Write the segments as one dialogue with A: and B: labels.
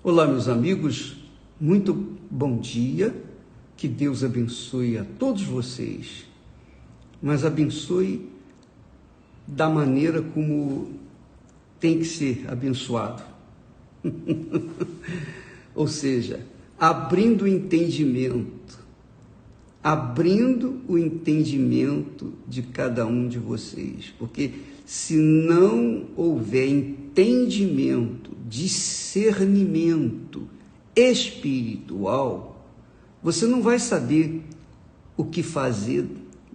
A: Olá, meus amigos, muito bom dia, que Deus abençoe a todos vocês, mas abençoe da maneira como tem que ser abençoado, ou seja, abrindo o entendimento de cada um de vocês, porque se não houver entendimento, discernimento espiritual, você não vai saber o que fazer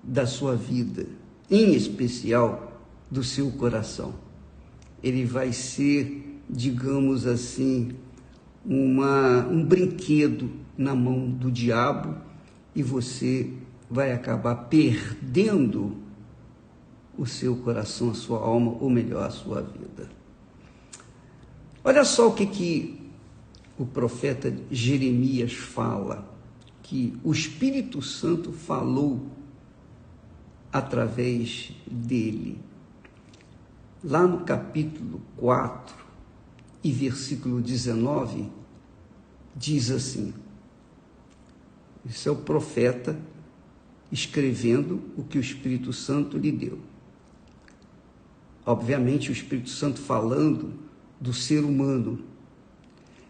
A: da sua vida, em especial do seu coração. Ele vai ser, digamos assim, um brinquedo na mão do diabo e você vai acabar perdendo o seu coração, a sua alma, ou melhor, a sua vida. Olha só o que o profeta Jeremias fala, que o Espírito Santo falou através dele. Lá no capítulo 4 e versículo 19, diz assim, esse é o profeta escrevendo o que o Espírito Santo lhe deu. Obviamente, o Espírito Santo falando do ser humano.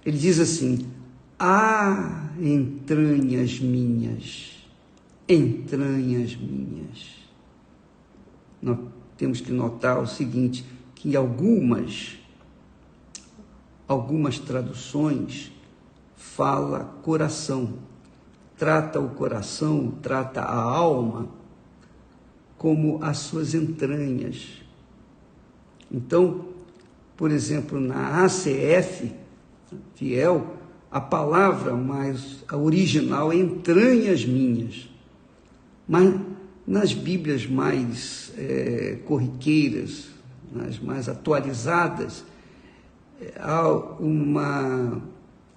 A: Ele diz assim: entranhas minhas, entranhas minhas. Nós temos que notar o seguinte, que algumas traduções fala coração, trata o coração, trata a alma como as suas entranhas. Então, por exemplo, na ACF, fiel, a palavra a original é entranhas minhas. Mas nas Bíblias mais corriqueiras, nas mais atualizadas, há uma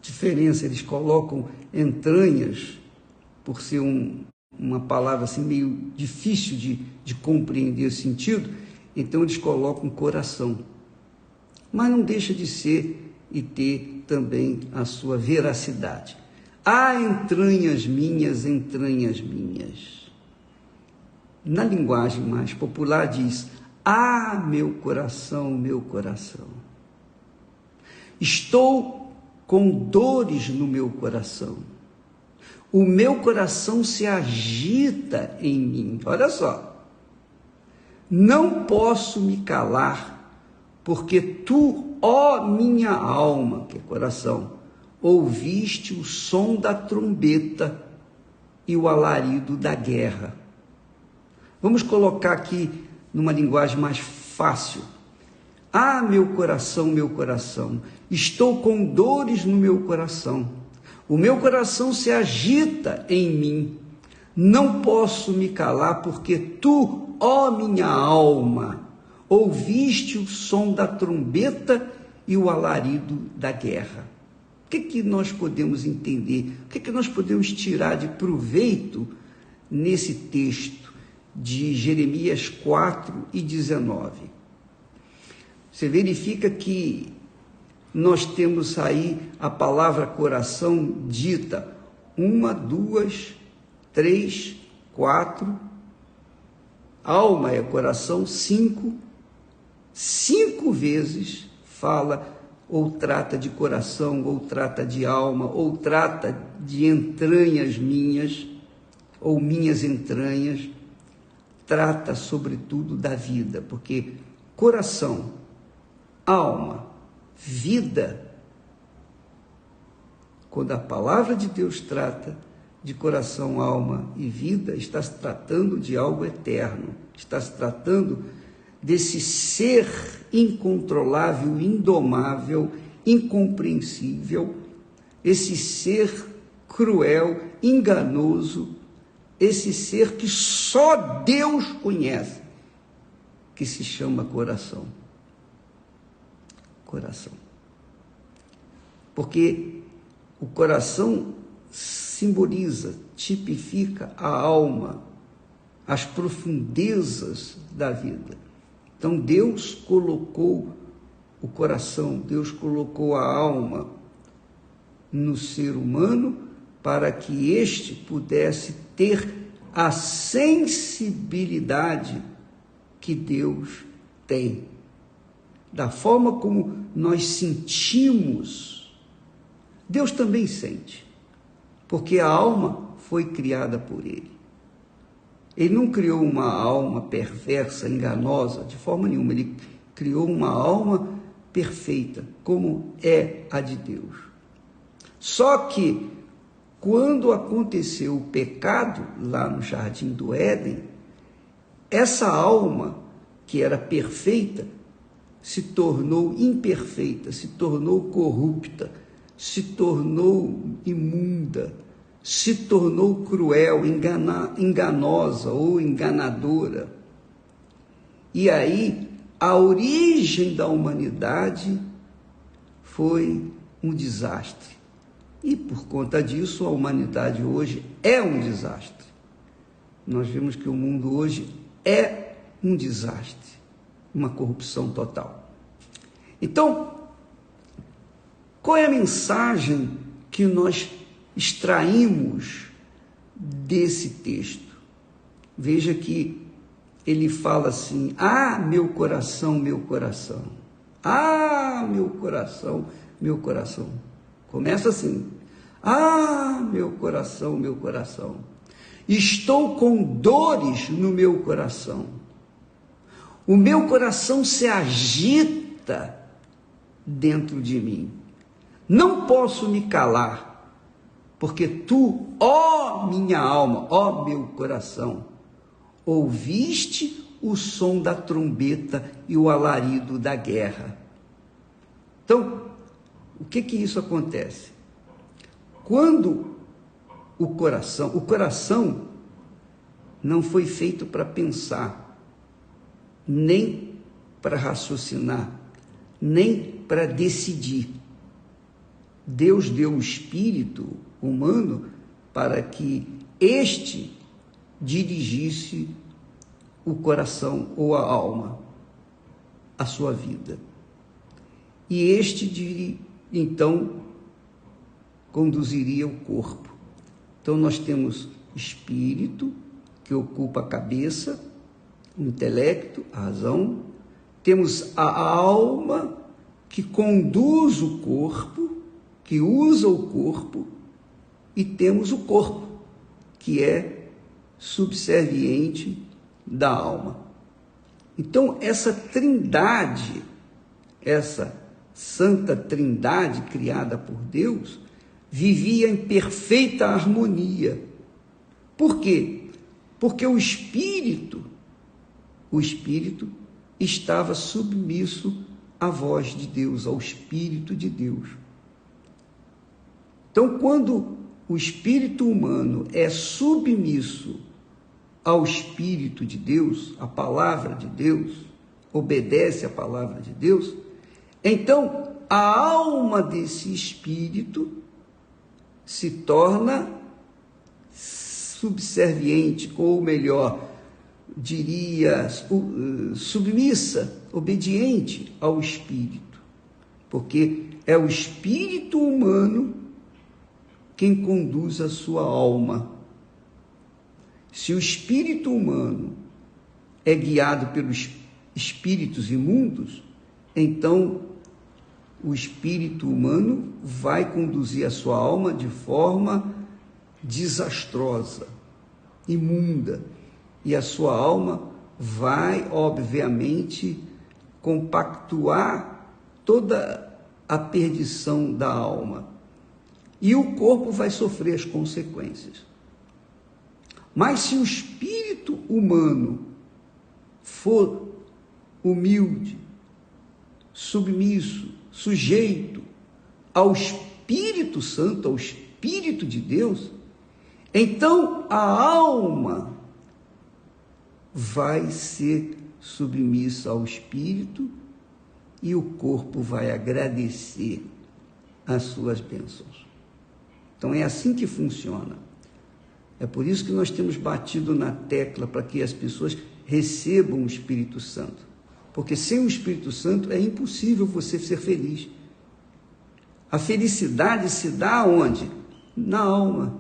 A: diferença. Eles colocam entranhas, por ser uma palavra assim, meio difícil de compreender o sentido, então eles colocam coração. Mas não deixa de ser e ter também a sua veracidade. Entranhas minhas, entranhas minhas. Na linguagem mais popular diz, meu coração, meu coração. Estou com dores no meu coração. O meu coração se agita em mim. Olha só. Não posso me calar, porque tu, ó minha alma, que é coração, ouviste o som da trombeta e o alarido da guerra. Vamos colocar aqui numa linguagem mais fácil. Meu coração, estou com dores no meu coração. O meu coração se agita em mim. Não posso me calar, porque tu, ó minha alma, ouviste o som da trombeta e o alarido da guerra. O que nós podemos entender? O que nós podemos tirar de proveito nesse texto de Jeremias 4 e 19? Você verifica que nós temos aí a palavra coração dita 1, 2, 3, 4, alma é coração 5 vezes fala, ou trata de coração, ou trata de alma, ou trata de entranhas minhas, ou minhas entranhas, trata sobretudo da vida, porque coração, alma, vida, quando a palavra de Deus trata de coração, alma e vida, está se tratando de algo eterno, está se tratando desse ser incontrolável, indomável, incompreensível, esse ser cruel, enganoso, esse ser que só Deus conhece, que se chama coração. Coração. Porque o coração simboliza, tipifica a alma, as profundezas da vida. Então Deus colocou o coração, Deus colocou a alma no ser humano para que este pudesse ter a sensibilidade que Deus tem. Da forma como nós sentimos, Deus também sente, porque a alma foi criada por Ele. Ele não criou uma alma perversa, enganosa, de forma nenhuma. Ele criou uma alma perfeita, como é a de Deus. Só que, quando aconteceu o pecado, lá no Jardim do Éden, essa alma, que era perfeita, se tornou imperfeita, se tornou corrupta, se tornou imunda, se tornou cruel, enganosa ou enganadora. E aí, a origem da humanidade foi um desastre. E por conta disso, a humanidade hoje é um desastre. Nós vemos que o mundo hoje é um desastre, uma corrupção total. Então, qual é a mensagem que nós extraímos desse texto? Veja que ele fala assim: ah, meu coração, meu coração. Ah, meu coração, meu coração. Começa assim: ah, meu coração, meu coração. Estou com dores no meu coração. O meu coração se agita dentro de mim. Não posso me calar, porque tu, ó minha alma, ó meu coração, ouviste o som da trombeta e o alarido da guerra. Então, o que isso acontece? Quando o coração não foi feito para pensar, nem para raciocinar, nem para decidir. Deus deu o espírito humano para que este dirigisse o coração ou a alma, a sua vida. E este, então, conduziria o corpo. Então, nós temos espírito, que ocupa a cabeça, o intelecto, a razão. Temos a alma, que conduz o corpo, que usa o corpo. E temos o corpo, que é subserviente da alma. Então, essa trindade, essa santa trindade criada por Deus, vivia em perfeita harmonia. Por quê? Porque o espírito estava submisso à voz de Deus, ao Espírito de Deus. Então, quando o espírito humano é submisso ao Espírito de Deus, à palavra de Deus, obedece à palavra de Deus, então a alma desse espírito se torna subserviente, ou melhor, diria, submissa, obediente ao espírito, porque é o espírito humano quem conduz a sua alma. Se o espírito humano é guiado pelos espíritos imundos, então o espírito humano vai conduzir a sua alma de forma desastrosa, imunda, e a sua alma vai, obviamente, compactuar toda a perdição da alma. E o corpo vai sofrer as consequências. Mas se o espírito humano for humilde, submisso, sujeito ao Espírito Santo, ao Espírito de Deus, então a alma vai ser submissa ao Espírito e o corpo vai agradecer as suas bênçãos. Então é assim que funciona. É por isso que nós temos batido na tecla para que as pessoas recebam o Espírito Santo. Porque sem o Espírito Santo é impossível você ser feliz. A felicidade se dá onde? Na alma.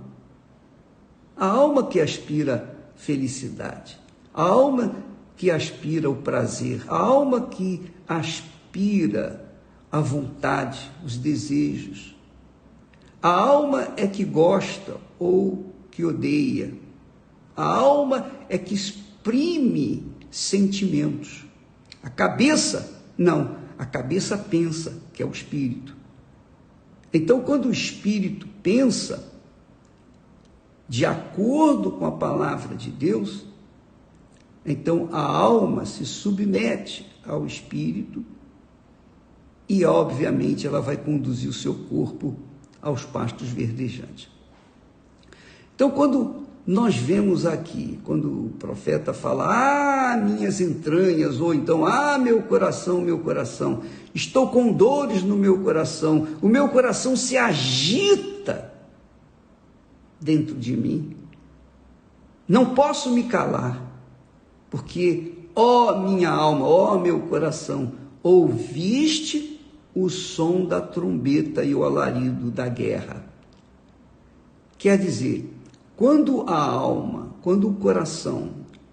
A: A alma que aspira felicidade, a alma que aspira o prazer, a alma que aspira a vontade, os desejos. A alma é que gosta ou que odeia. A alma é que exprime sentimentos. A cabeça, não. A cabeça pensa, que é o espírito. Então, quando o espírito pensa, de acordo com a palavra de Deus, então a alma se submete ao espírito e, obviamente, ela vai conduzir o seu corpo aos pastos verdejantes. Então, quando nós vemos aqui, quando o profeta fala, minhas entranhas, ou então, meu coração, estou com dores no meu coração, o meu coração se agita dentro de mim, não posso me calar, porque, ó minha alma, ó meu coração, ouviste o som da trombeta e o alarido da guerra. Quer dizer, quando a alma, quando o coração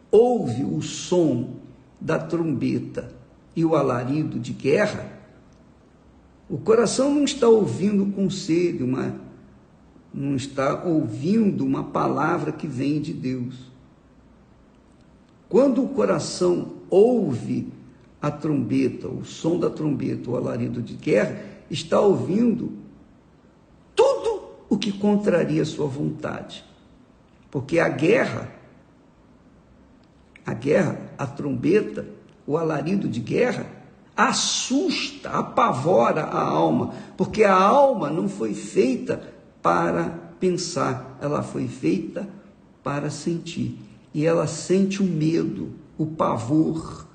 A: ouve o som da trombeta e o alarido de guerra, o coração não está ouvindo um conselho, não está ouvindo uma palavra que vem de Deus. Quando o coração ouve a trombeta, o som da trombeta, o alarido de guerra, está ouvindo tudo o que contraria a sua vontade. Porque a guerra, a trombeta, o alarido de guerra, assusta, apavora a alma, porque a alma não foi feita para pensar, ela foi feita para sentir. E ela sente o medo, o pavor,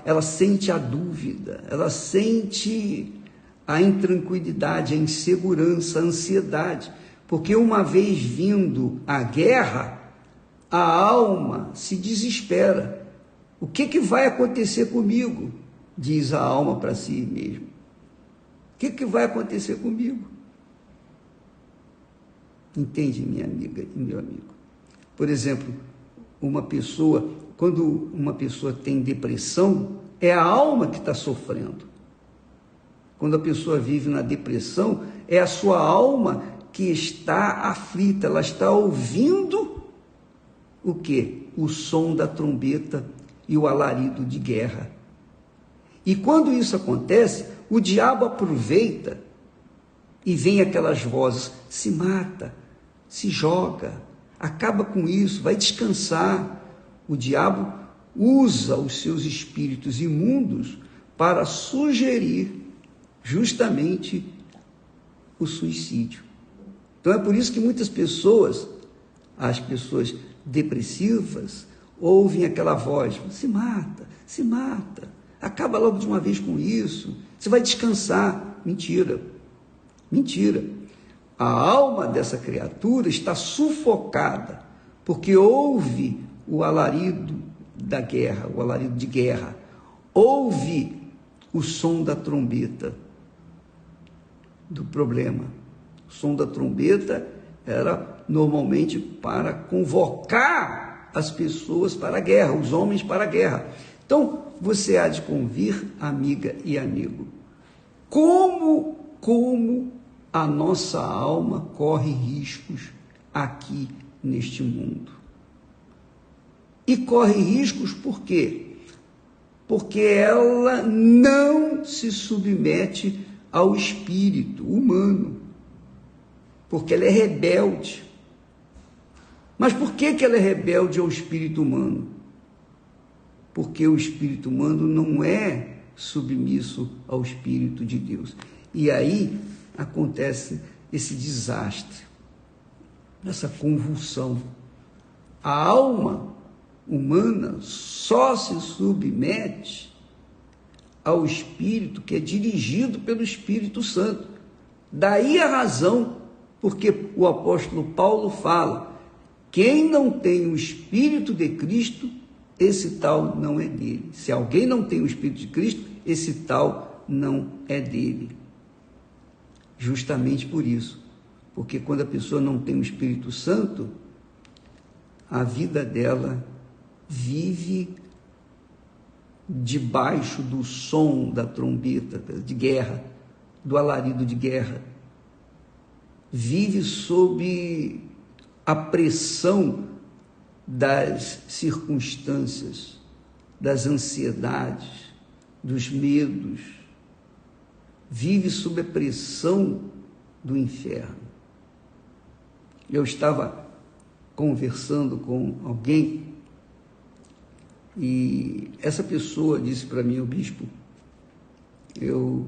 A: ela sente a dúvida, ela sente a intranquilidade, a insegurança, a ansiedade. Porque uma vez vindo a guerra, a alma se desespera. O que vai acontecer comigo? Diz a alma para si mesma. O que vai acontecer comigo? Entende, minha amiga e meu amigo? Por exemplo, quando uma pessoa tem depressão, é a alma que está sofrendo. Quando a pessoa vive na depressão, é a sua alma que está aflita, ela está ouvindo o quê? O som da trombeta e o alarido de guerra. E quando isso acontece, o diabo aproveita e vem aquelas vozes, se mata, se joga, acaba com isso, vai descansar. O diabo usa os seus espíritos imundos para sugerir justamente o suicídio. Então é por isso que muitas pessoas, as pessoas depressivas, ouvem aquela voz, se mata, acaba logo de uma vez com isso, você vai descansar. Mentira. A alma dessa criatura está sufocada, porque ouve o alarido da guerra, o alarido de guerra, ouve o som da trombeta do problema. O som da trombeta era normalmente para convocar as pessoas para a guerra, os homens para a guerra. Então, você há de convir, amiga e amigo, como a nossa alma corre riscos aqui neste mundo. E corre riscos por quê? Porque ela não se submete ao espírito humano, porque ela é rebelde. Mas por que ela é rebelde ao espírito humano? Porque o espírito humano não é submisso ao Espírito de Deus. E aí acontece esse desastre, essa convulsão. A alma humana só se submete ao Espírito que é dirigido pelo Espírito Santo. Daí a razão porque o apóstolo Paulo fala: quem não tem o Espírito de Cristo, esse tal não é dele. Se alguém não tem o Espírito de Cristo, esse tal não é dele. justamente por isso. Porque quando a pessoa não tem o Espírito Santo, a vida dela vive debaixo do som da trombeta de guerra, do alarido de guerra. Vive sob a pressão das circunstâncias, das ansiedades, dos medos. Vive sob a pressão do inferno. Eu estava conversando com alguém e essa pessoa disse para mim: o bispo, eu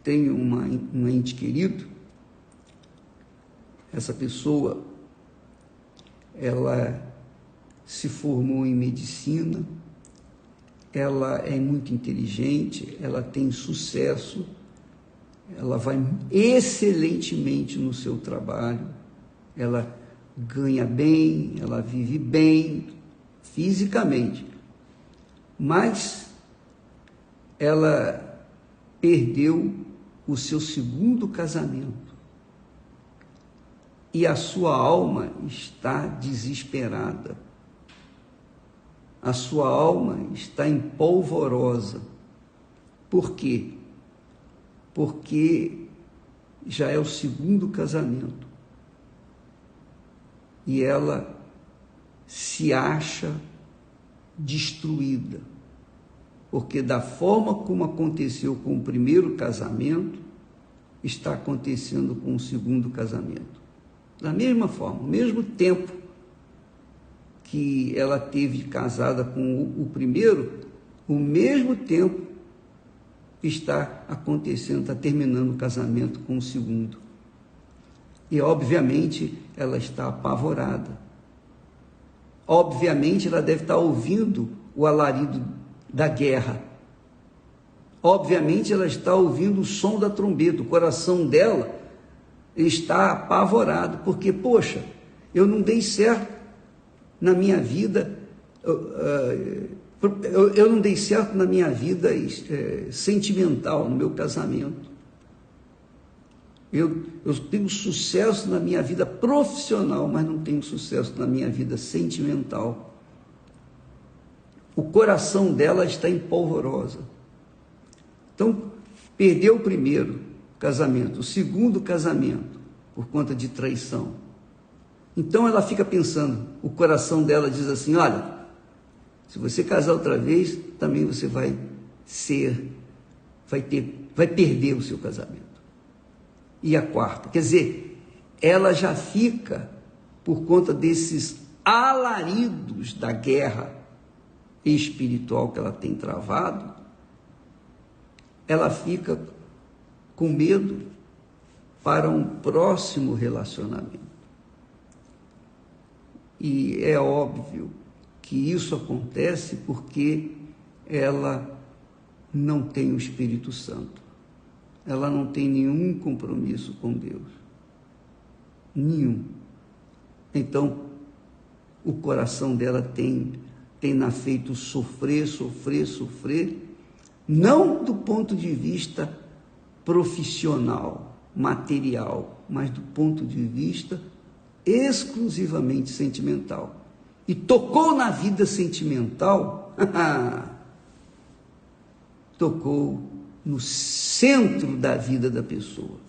A: tenho um ente querido. Essa pessoa, ela se formou em medicina, ela é muito inteligente, ela tem sucesso, ela vai excelentemente no seu trabalho, ela ganha bem, ela vive bem fisicamente, mas ela perdeu o seu segundo casamento e a sua alma está desesperada, a sua alma está empolvorosa. Por quê? Porque já é o segundo casamento e ela se acha destruída, porque da forma como aconteceu com o primeiro casamento, está acontecendo com o segundo casamento. Da mesma forma, ao mesmo tempo que ela teve casada com o primeiro, o mesmo tempo está acontecendo, está terminando o casamento com o segundo. E, obviamente, ela está apavorada. Obviamente, ela deve estar ouvindo o alarido da guerra. Obviamente, ela está ouvindo o som da trombeta. O coração dela está apavorado, porque, poxa, eu não dei certo na minha vida, eu não dei certo na minha vida sentimental, no meu casamento. Eu tenho sucesso na minha vida profissional, mas não tenho sucesso na minha vida sentimental. O coração dela está empolvorosa. Então, perdeu o primeiro casamento, o segundo casamento, por conta de traição. Então ela fica pensando, o coração dela diz assim: olha, se você casar outra vez, também você vai perder o seu casamento. E a quarta, quer dizer, ela já fica, por conta desses alaridos da guerra espiritual que ela tem travado, ela fica com medo para um próximo relacionamento. E é óbvio que isso acontece porque ela não tem o Espírito Santo. Ela não tem nenhum compromisso com Deus. Nenhum. Então, o coração dela tem na feito sofrer, não do ponto de vista profissional, material, mas do ponto de vista exclusivamente sentimental. E tocou na vida sentimental, tocou no centro da vida da pessoa,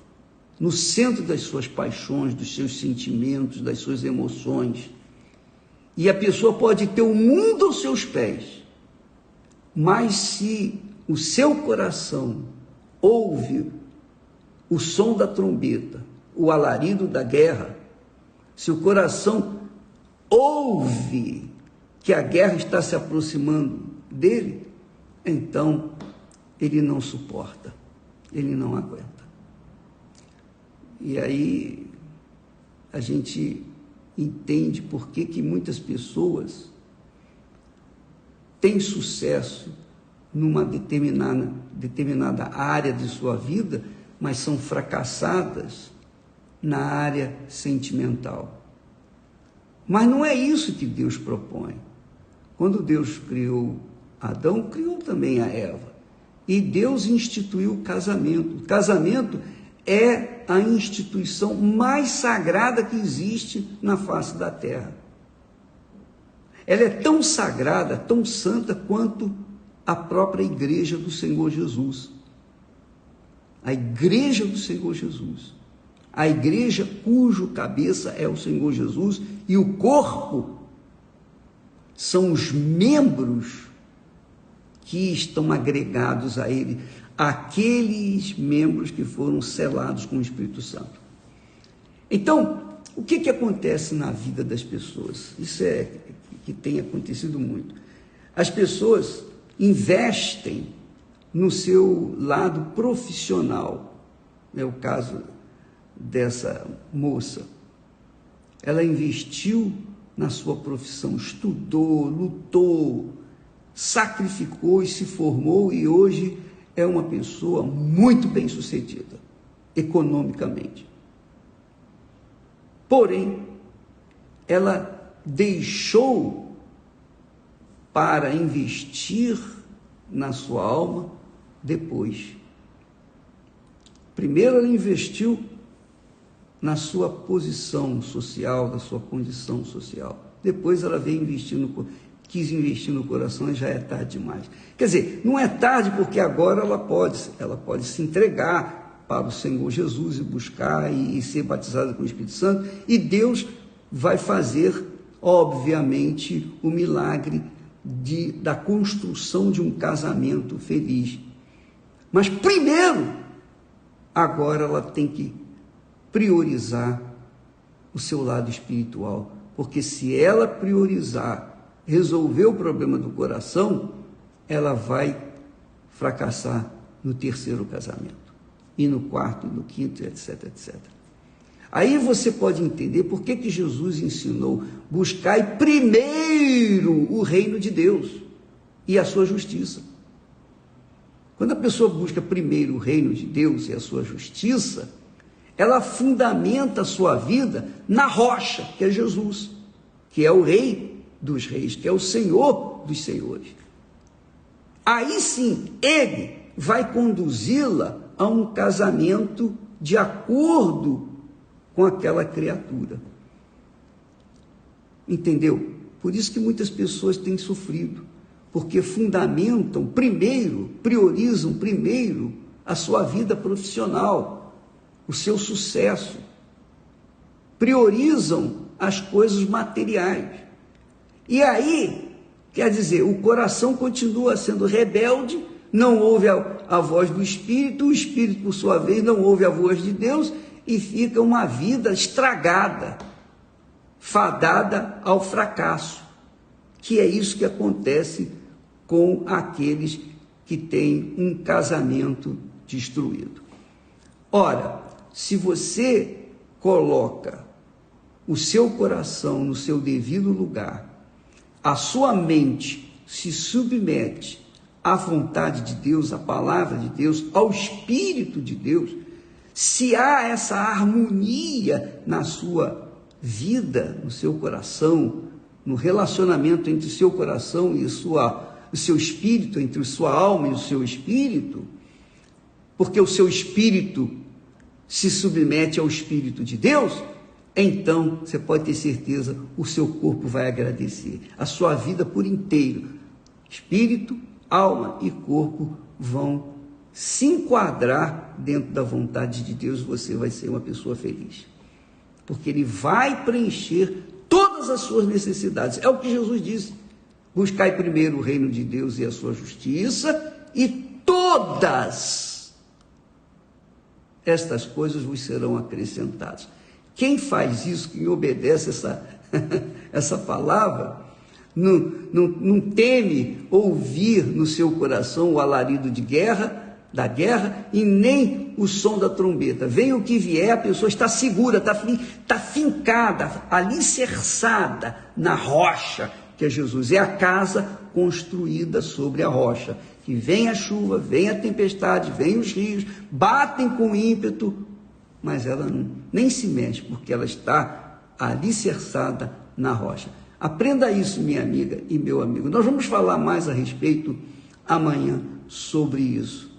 A: no centro das suas paixões, dos seus sentimentos, das suas emoções. E a pessoa pode ter o mundo aos seus pés, mas se o seu coração ouve o som da trombeta, o alarido da guerra, se o coração ouve que a guerra está se aproximando dele, então ele não suporta, ele não aguenta. E aí a gente entende por que muitas pessoas têm sucesso numa determinada área de sua vida, mas são fracassadas na área sentimental. Mas não é isso que Deus propõe. Quando Deus criou Adão, criou também a Eva. E Deus instituiu o casamento. O casamento é a instituição mais sagrada que existe na face da terra. Ela é tão sagrada, tão santa quanto a própria igreja do Senhor Jesus. A igreja do Senhor Jesus. A igreja cujo cabeça é o Senhor Jesus e o corpo são os membros que estão agregados a ele, aqueles membros que foram selados com o Espírito Santo. Então, o que acontece na vida das pessoas? Isso é que tem acontecido muito. As pessoas investem no seu lado profissional. É o caso dessa moça. Ela investiu na sua profissão, estudou, lutou, sacrificou e se formou, e hoje é uma pessoa muito bem-sucedida, economicamente. Porém, ela deixou para investir na sua alma depois. Primeiro ela investiu na sua posição social, da sua condição social. Depois ela veio quis investir no coração, e já é tarde demais. Quer dizer, não é tarde porque agora ela pode se entregar para o Senhor Jesus e buscar e ser batizada com o Espírito Santo, e Deus vai fazer, obviamente, o milagre da construção de um casamento feliz. Mas primeiro, agora ela tem que priorizar o seu lado espiritual, porque se ela priorizar, resolver o problema do coração, ela vai fracassar no terceiro casamento, e no quarto, e no quinto, etc, etc. Aí você pode entender por que Jesus ensinou: buscai primeiro o reino de Deus e a sua justiça. Quando a pessoa busca primeiro o reino de Deus e a sua justiça, ela fundamenta a sua vida na rocha, que é Jesus, que é o Rei dos Reis, que é o Senhor dos Senhores. Aí sim, ele vai conduzi-la a um casamento de acordo com aquela criatura. Entendeu? Por isso que muitas pessoas têm sofrido, porque fundamentam primeiro, priorizam primeiro a sua vida profissional, o seu sucesso, priorizam as coisas materiais. E aí, quer dizer, o coração continua sendo rebelde, não ouve a voz do Espírito, o Espírito, por sua vez, não ouve a voz de Deus, e fica uma vida estragada, fadada ao fracasso, que é isso que acontece com aqueles que têm um casamento destruído. Ora, se você coloca o seu coração no seu devido lugar, a sua mente se submete à vontade de Deus, à palavra de Deus, ao Espírito de Deus, se há essa harmonia na sua vida, no seu coração, no relacionamento entre o seu coração e o seu espírito, entre a sua alma e o seu espírito, porque o seu espírito se submete ao Espírito de Deus, então você pode ter certeza, o seu corpo vai agradecer, a sua vida por inteiro, espírito, alma e corpo vão se enquadrar dentro da vontade de Deus, você vai ser uma pessoa feliz, porque Ele vai preencher todas as suas necessidades. É o que Jesus disse: buscai primeiro o reino de Deus e a sua justiça, e todas estas coisas vos serão acrescentadas. Quem faz isso, quem obedece essa palavra, não teme ouvir no seu coração o alarido da guerra, e nem o som da trombeta. Venha o que vier, a pessoa está segura, está fincada, alicerçada na rocha, que é Jesus. É a casa construída sobre a rocha, que vem a chuva, vem a tempestade, vem os rios, batem com ímpeto, mas ela nem se mexe, porque ela está alicerçada na rocha. Aprenda isso, minha amiga e meu amigo. Nós vamos falar mais a respeito amanhã sobre isso.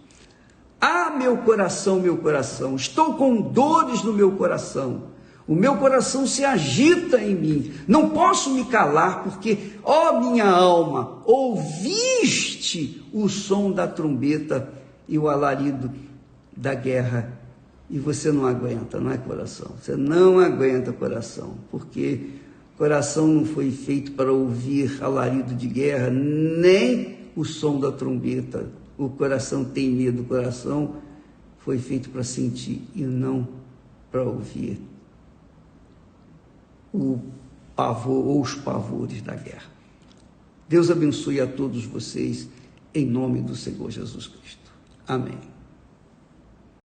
A: Ah, meu coração, estou com dores no meu coração. O meu coração se agita em mim. Não posso me calar, porque, ó minha alma, ouviste o som da trombeta e o alarido da guerra. E você não aguenta, não é, coração? Você não aguenta, coração, porque coração não foi feito para ouvir alarido de guerra, nem o som da trombeta. O coração tem medo, o coração foi feito para sentir e não para ouvir o pavor ou os pavores da guerra. Deus abençoe a todos vocês, em nome do Senhor Jesus Cristo. Amém.